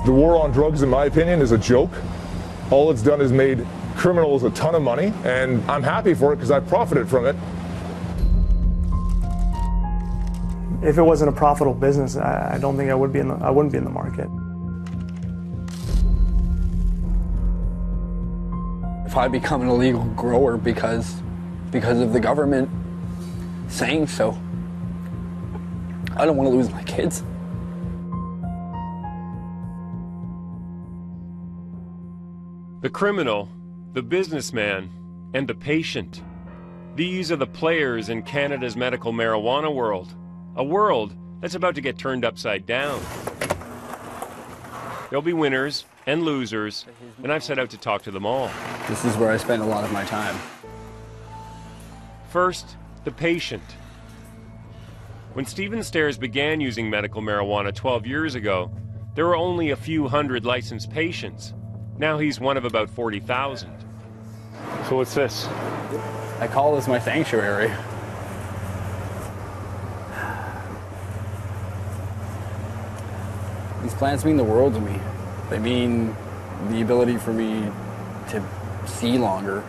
The war on drugs, in my opinion, is a joke. All it's done is made criminals a ton of money, and I'm happy for it because I've profited from it. If it wasn't a profitable business, I don't think I wouldn't be in the market. If I become an illegal grower because of the government saying so, I don't want to lose my kids. The criminal, the businessman, and the patient. These are the players in Canada's medical marijuana world. A world that's about to get turned upside down. There'll be winners and losers, and I've set out to talk to them all. This is where I spend a lot of my time. First, the patient. When Stephen Stairs began using medical marijuana 12 years ago, there were only a few hundred licensed patients. Now he's one of about 40,000. So what's this? I call this my sanctuary. These plants mean the world to me. They mean the ability for me to see longer.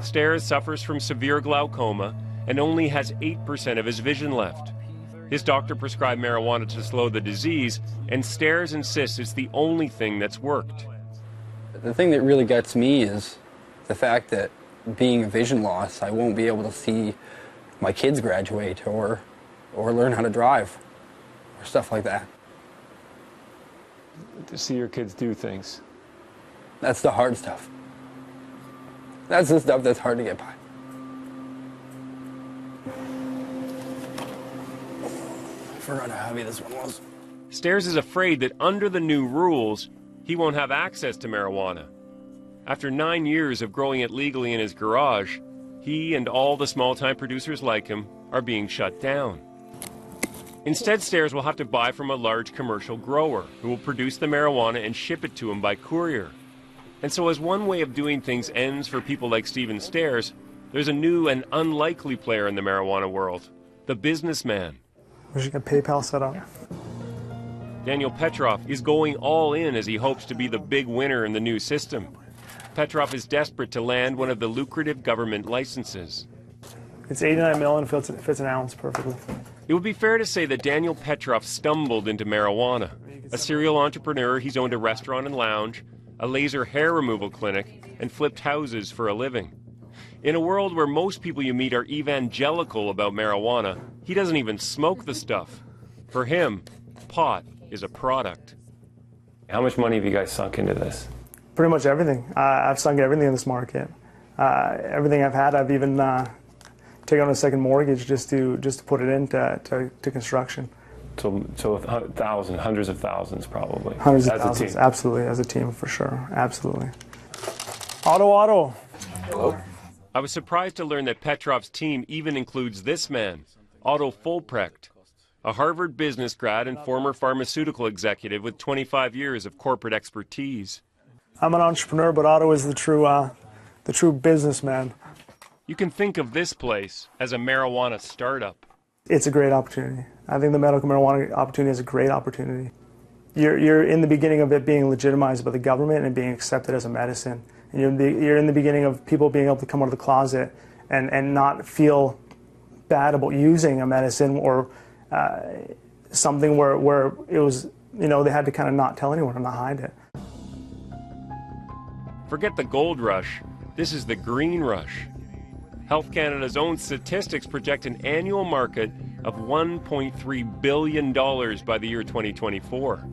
Stairs suffers from severe glaucoma and only has 8% of his vision left. His doctor prescribed marijuana to slow the disease, and Stairs insists it's the only thing that's worked. The thing that really gets me is the fact that being a vision loss, I won't be able to see my kids graduate or learn how to drive or stuff like that. To see your kids do things. That's the hard stuff. That's the stuff that's hard to get by. I forgot how heavy this one was. Stairs is afraid that under the new rules, he won't have access to marijuana. After 9 years of growing it legally in his garage, he and all the small-time producers like him are being shut down. Instead, Stairs will have to buy from a large commercial grower who will produce the marijuana and ship it to him by courier. And so as one way of doing things ends for people like Stephen Stairs, there's a new and unlikely player in the marijuana world, the businessman. We should get PayPal set up. Daniel Petrov is going all in as he hopes to be the big winner in the new system. Petrov is desperate to land one of the lucrative government licenses. It's 89 million, fits an ounce perfectly. It would be fair to say that Daniel Petrov stumbled into marijuana. A serial entrepreneur, he's owned a restaurant and lounge, a laser hair removal clinic, and flipped houses for a living. In a world where most people you meet are evangelical about marijuana, he doesn't even smoke the stuff. For him, pot is a product. How much money have you guys sunk into this? Pretty much everything. I've sunk everything in this market. Everything I've had, I've even taken on a second mortgage just to put it into construction. So thousands, hundreds of thousands, probably. Hundreds of thousands, absolutely, as a team, for sure, absolutely. Otto. Hello. I was surprised to learn that Petrov's team even includes this man, Otto Fulprecht, a Harvard business grad and former pharmaceutical executive with 25 years of corporate expertise. I'm an entrepreneur, but Otto is the true businessman. You can think of this place as a marijuana startup. It's a great opportunity. I think the medical marijuana opportunity is a great opportunity. You're in the beginning of it being legitimized by the government and being accepted as a medicine. And you're in the beginning of people being able to come out of the closet and not feel bad about using a medicine or something where it was, they had to kind of not tell anyone and not hide it. Forget the gold rush. This is the green rush. Health Canada's own statistics project an annual market of $1.3 billion by the year 2024.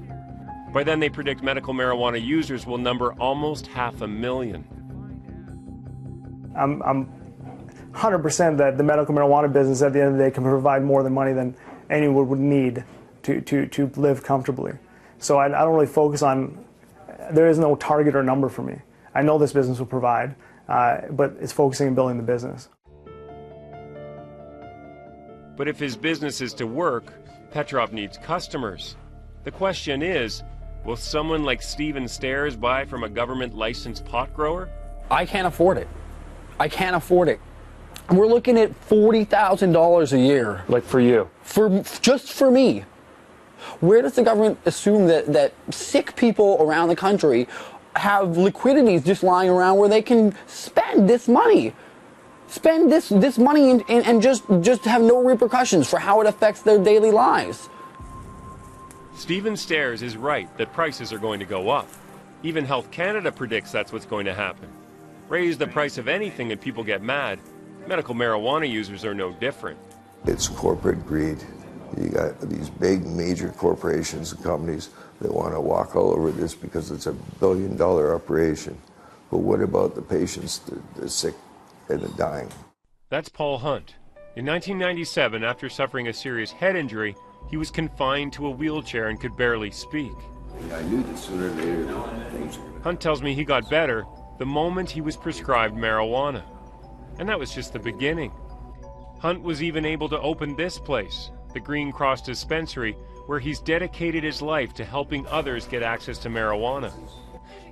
By then, they predict medical marijuana users will number almost 500,000. I'm 100% that the medical marijuana business at the end of the day can provide more than money than anyone would need to live comfortably. So I don't really focus on, there is no target or number for me. I know this business will provide, but it's focusing on building the business. But if his business is to work, Petrov needs customers. The question is, will someone like Stephen Stairs buy from a government-licensed pot grower? I can't afford it. I can't afford it. We're looking at $40,000 a year. Like for you? Just for me. Where does the government assume that sick people around the country have liquidities just lying around where they can spend this money? Spend this money and just have no repercussions for how it affects their daily lives. Stephen Stairs is right that prices are going to go up. Even Health Canada predicts that's what's going to happen. Raise the price of anything and people get mad. Medical marijuana users are no different. It's corporate greed. You got these big major corporations and companies that want to walk all over this because it's a billion-dollar operation. But what about the patients, the sick and the dying? That's Paul Hunt. In 1997, after suffering a serious head injury, he was confined to a wheelchair and could barely speak. I knew that sooner or later things were... Hunt tells me he got better the moment he was prescribed marijuana. And that was just the beginning. Hunt was even able to open this place, the Green Cross Dispensary, where he's dedicated his life to helping others get access to marijuana.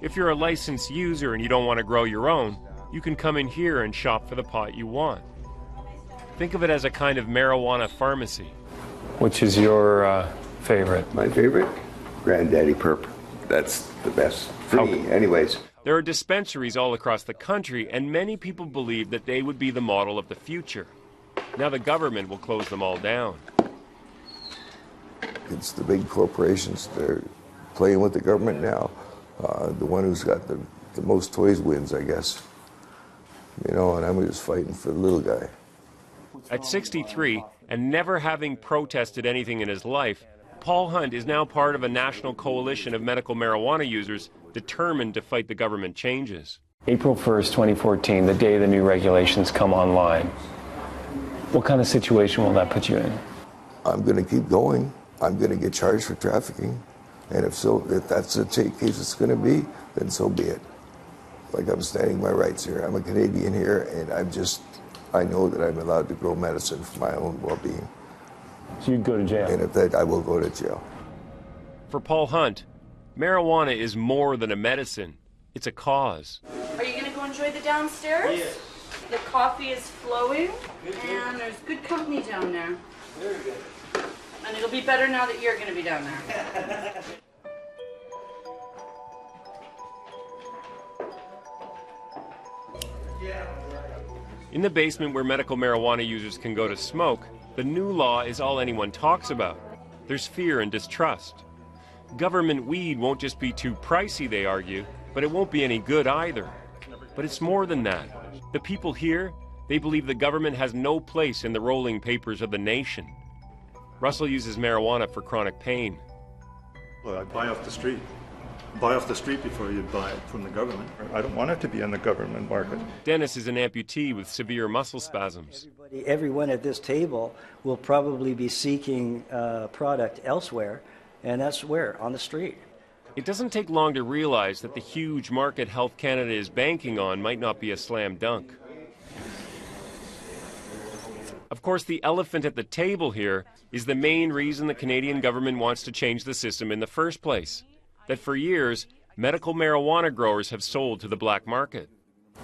If you're a licensed user and you don't want to grow your own, you can come in here and shop for the pot you want. Think of it as a kind of marijuana pharmacy. Which is your favorite? My favorite? Granddaddy Perp. That's the best. For me, anyways. There are dispensaries all across the country, and many people believe that they would be the model of the future. Now the government will close them all down. It's the big corporations. They're playing with the government now. The one who's got the most toys wins, I guess. You know, and I'm just fighting for the little guy. At 63, and never having protested anything in his life, Paul Hunt is now part of a national coalition of medical marijuana users determined to fight the government changes. April 1st, 2014, the day the new regulations come online. What kind of situation will that put you in? I'm going to keep going. I'm going to get charged for trafficking. And if that's the case it's going to be, then so be it. Like, I'm standing my rights here. I'm a Canadian here, and I know that I'm allowed to grow medicine for my own well-being. So you'd go to jail? And if that, I will go to jail. For Paul Hunt, marijuana is more than a medicine. It's a cause. Are you going to go enjoy the downstairs? Yes. The coffee is flowing, and there's good company down there. Very good. And it'll be better now that you're going to be down there. In the basement where medical marijuana users can go to smoke, the new law is all anyone talks about. There's fear and distrust. Government weed won't just be too pricey, they argue, but it won't be any good either. But it's more than that. The people here, they believe the government has no place in the rolling papers of the nation. Russell uses marijuana for chronic pain. Well, I buy off the street. Buy off the street before you buy it from the government. I don't want it to be in the government market. Dennis is an amputee with severe muscle spasms. Everyone at this table will probably be seeking product elsewhere, and that's where? On the street. It doesn't take long to realize that the huge market Health Canada is banking on might not be a slam dunk. Of course, the elephant at the table here is the main reason the Canadian government wants to change the system in the first place. That for years, medical marijuana growers have sold to the black market.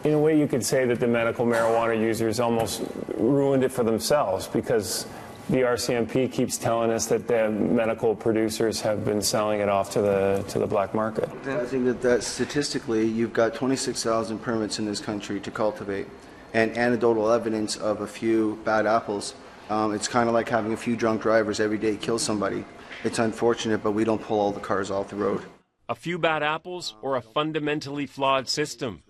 In a way, you could say that the medical marijuana users almost ruined it for themselves, because the RCMP keeps telling us that the medical producers have been selling it off to the black market. I think that statistically, you've got 26,000 permits in this country to cultivate, and anecdotal evidence of a few bad apples. It's kind of like having a few drunk drivers every day kill somebody. It's unfortunate, but we don't pull all the cars off the road. A few bad apples or a fundamentally flawed system?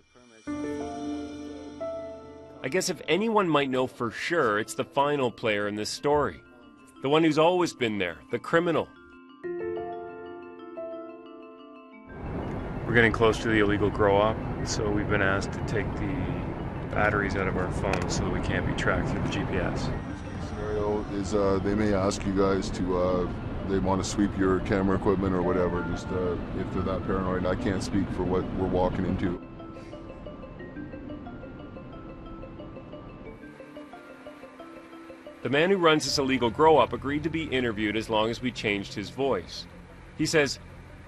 I guess if anyone might know for sure, it's the final player in this story. The one who's always been there, the criminal. We're getting close to the illegal grow-op, so we've been asked to take the batteries out of our phones so that we can't be tracked through the GPS. The scenario is they may ask you guys to, they want to sweep your camera equipment or whatever, just if they're that paranoid. I can't speak for what we're walking into. The man who runs this illegal grow-up agreed to be interviewed as long as we changed his voice. He says,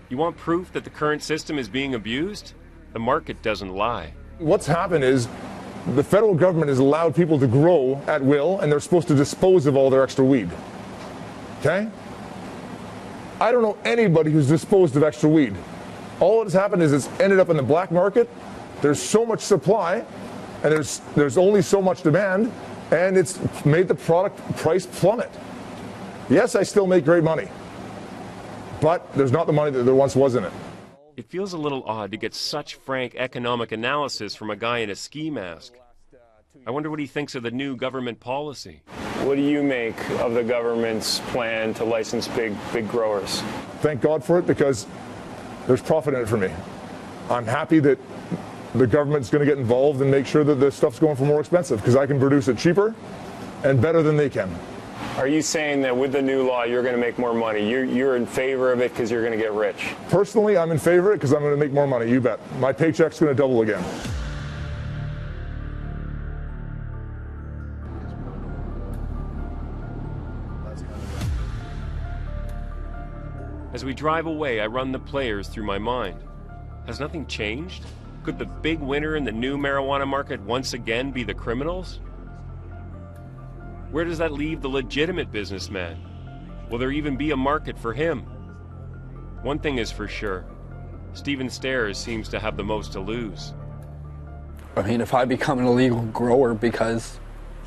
"You want proof that the current system is being abused? The market doesn't lie." What's happened is the federal government has allowed people to grow at will, and they're supposed to dispose of all their extra weed. Okay? I don't know anybody who's disposed of extra weed. All that's happened is it's ended up in the black market. There's so much supply, and there's only so much demand, and it's made the product price plummet. Yes, I still make great money, but there's not the money that there once was in it. It feels a little odd to get such frank economic analysis from a guy in a ski mask. I wonder what he thinks of the new government policy. What do you make of the government's plan to license big growers? Thank God for it, because there's profit in it for me. I'm happy that the government's going to get involved and make sure that this stuff's going for more expensive, because I can produce it cheaper and better than they can. Are you saying that with the new law you're going to make more money? You're in favor of it because you're going to get rich? Personally, I'm in favor of it because I'm going to make more money, you bet. My paycheck's going to double again. As we drive away, I run the players through my mind. Has nothing changed? Could the big winner in the new marijuana market once again be the criminals? Where does that leave the legitimate businessman? Will there even be a market for him? One thing is for sure, Stephen Stairs seems to have the most to lose. I mean, if I become an illegal grower because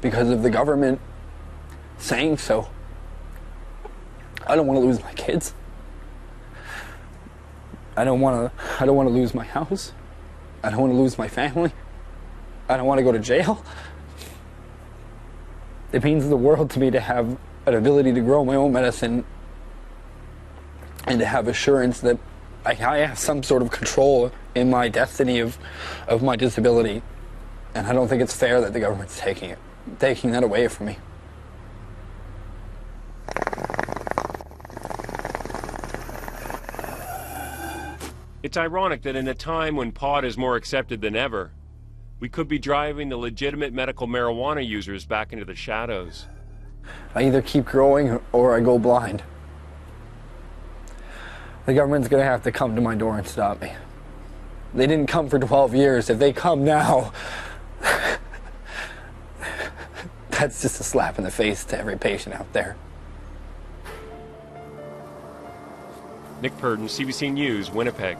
of the government saying so, I don't want to lose my kids. I don't want to lose my house. I don't want to lose my family. I don't want to go to jail. It means the world to me to have an ability to grow my own medicine and to have assurance that I have some sort of control in my destiny of my disability. And I don't think it's fair that the government's taking that away from me. It's ironic that in a time when pot is more accepted than ever, we could be driving the legitimate medical marijuana users back into the shadows. I either keep growing or I go blind. The government's going to have to come to my door and stop me. They didn't come for 12 years. If they come now, that's just a slap in the face to every patient out there. Nick Purdon, CBC News, Winnipeg.